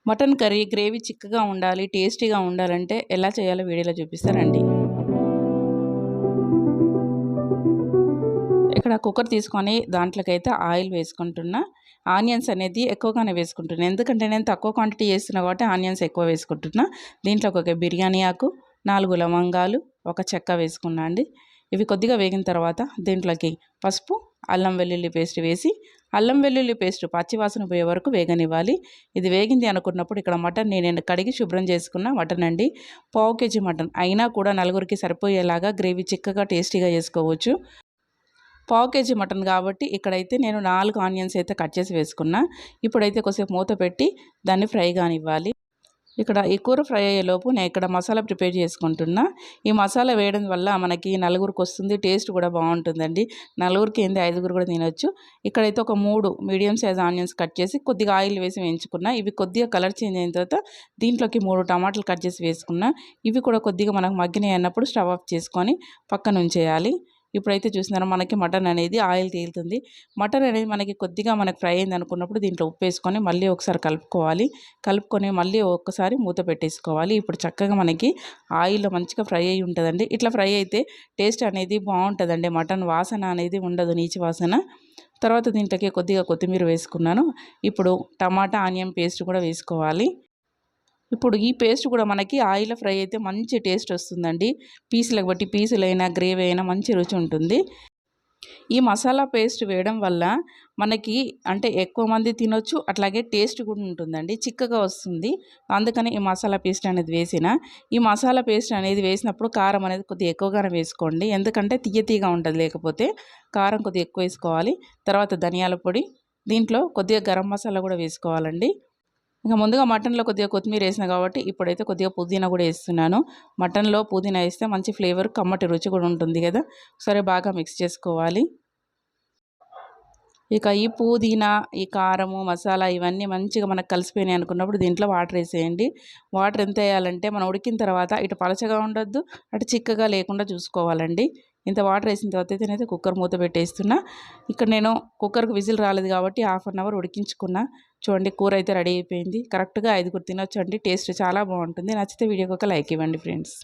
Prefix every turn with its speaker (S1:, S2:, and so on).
S1: Mutton curry gravy చిక్కగా ఉండాలి, టేస్టీగా ఉండాలంటే ఎలా చేయాలో వీడియోలో చూపిస్తానండి. ఇక్కడ కుక్కర్ తీసుకొని దాంట్లోకైతే ఆయిల్ వేసుకుంటున్నా. ఆనియన్స్ అనేది ఎక్కువగానే వేసుకుంటున్నా, ఎందుకంటే నేను తక్కువ క్వాంటిటీ చేస్తున్నా కాబట్టి ఆనియన్స్ ఎక్కువ వేసుకుంటున్నా. దీంట్లో ఒక బిర్యానీ ఆకు, 4 లవంగాలు, ఒక చెక్క వేసుకున్నా అండి. ఇవి కొద్దిగా వేగిన తర్వాత దీంట్లోకి పసుపు, అల్లం వెల్లుల్లి పేస్ట్ వేసి, అల్లం వెల్లుల్లి పేస్ట్ పచ్చివాసన పోయే వరకు వేగనివ్వాలి. ఇది వేగింది అనుకున్నప్పుడు ఇక్కడ మటన్ నేను కడిగి శుభ్రం చేసుకున్న మటన్ అండి. పావు కేజీ మటన్ అయినా కూడా నలుగురికి సరిపోయేలాగా గ్రేవీ చిక్కగా టేస్టీగా చేసుకోవచ్చు. పావు కేజీ మటన్ కాబట్టి ఇక్కడైతే నేను 4 ఆనియన్స్ అయితే కట్ చేసి వేసుకున్నా. ఇప్పుడైతే కొద్దిసేపు మూత పెట్టి దాన్ని ఫ్రై కానివ్వాలి. ఇక్కడ ఈ కూర ఫ్రై అయ్యేలోపు నేను ఇక్కడ మసాలా ప్రిపేర్ చేసుకుంటున్నా. ఈ మసాలా వేయడం వల్ల మనకి నలుగురికి వస్తుంది, టేస్ట్ కూడా బాగుంటుందండి. నలుగురికి ఏంది 5గురు కూడా తినొచ్చు. ఇక్కడైతే ఒక 3 మీడియం సైజ్ ఆనియన్స్ కట్ చేసి కొద్దిగా ఆయిల్ వేసి వేయించుకున్నా. ఇవి కొద్దిగా కలర్ చేంజ్ అయిన తర్వాత దీంట్లోకి 3 టమాటాలు కట్ చేసి వేసుకున్నా. ఇవి కూడా కొద్దిగా మనకు మగ్గినాయి అన్నప్పుడు స్టవ్ ఆఫ్ చేసుకొని పక్కన ఉంచేయాలి. ఇప్పుడైతే చూస్తున్నారా మనకి మటన్ అనేది ఆయిల్ తేలుతుంది. మటన్ అనేది మనకి కొద్దిగా ఫ్రై అయింది అనుకున్నప్పుడు దీంట్లో ఉప్పు వేసుకొని మళ్ళీ ఒకసారి కలుపుకొని మళ్ళీ ఒక్కసారి మూత పెట్టేసుకోవాలి. ఇప్పుడు చక్కగా మనకి ఆయిల్లో మంచిగా ఫ్రై అయ్యి ఉంటుందండి. ఇట్లా ఫ్రై అయితే టేస్ట్ అనేది బాగుంటుందండి. మటన్ వాసన అనేది ఉండదు, నీచు వాసన. తర్వాత దీంట్లోకి కొద్దిగా కొత్తిమీర వేసుకున్నాను. ఇప్పుడు టమాటా ఆనియన్ పేస్ట్ కూడా వేసుకోవాలి. ఇప్పుడు ఈ పేస్ట్ కూడా మనకి ఆయిల్ ఫ్రై అయితే మంచి టేస్ట్ వస్తుందండి. పీసులకు బట్టి పీసులైనా గ్రేవీ అయినా మంచి రుచి ఉంటుంది. ఈ మసాలా పేస్ట్ వేయడం వల్ల మనకి అంటే ఎక్కువ మంది తినొచ్చు, అట్లాగే టేస్ట్ కూడా ఉంటుందండి, చిక్కగా వస్తుంది. అందుకని ఈ మసాలా పేస్ట్ అనేది ఈ మసాలా పేస్ట్ అనేది వేసినప్పుడు కారం అనేది కొద్దిగా ఎక్కువగానే వేసుకోండి, ఎందుకంటే తీయగా ఉంటుంది. లేకపోతే కారం కొద్దిగా ఎక్కువ వేసుకోవాలి. తర్వాత ధనియాల పొడి, దీంట్లో కొద్దిగా గరం మసాలా కూడా వేసుకోవాలండి. ఇంకా ముందుగా మటన్లో కొద్దిగా కొత్తిమీర వేసిన కాబట్టి ఇప్పుడైతే కొద్దిగా పుదీనా కూడా వేస్తున్నాను. మటన్లో పుదీనా వేస్తే మంచి ఫ్లేవర్, కమ్మటి రుచి కూడా ఉంటుంది కదా. సరే బాగా మిక్స్ చేసుకోవాలి. ఇక ఈ పుదీనా, ఈ కారము, మసాలా ఇవన్నీ మంచిగా మనకు కలిసిపోయినాయి అనుకున్నప్పుడు దీంట్లో వాటర్ వేసేయండి. వాటర్ ఎంత వేయాలంటే మనం ఉడికిన తర్వాత ఇటు పలచగా ఉండొద్దు, అటు చిక్కగా లేకుండా చూసుకోవాలండి. ఇంత వాటర్ వేసిన తర్వాత అయితే నేనైతే కుక్కర్ మూత పెట్టేస్తున్నా. ఇక్కడ నేను కుక్కర్కి విజిల్ రాలేదు కాబట్టి 1/2 అవర్ ఉడికించుకున్నా. చూడండి కూర అయితే రెడీ అయిపోయింది. కరెక్ట్గా 5గురు తినొచ్చు అండి. టేస్ట్ చాలా బాగుంటుంది. నచ్చితే వీడియోకి ఒక లైక్ ఇవ్వండి ఫ్రెండ్స్.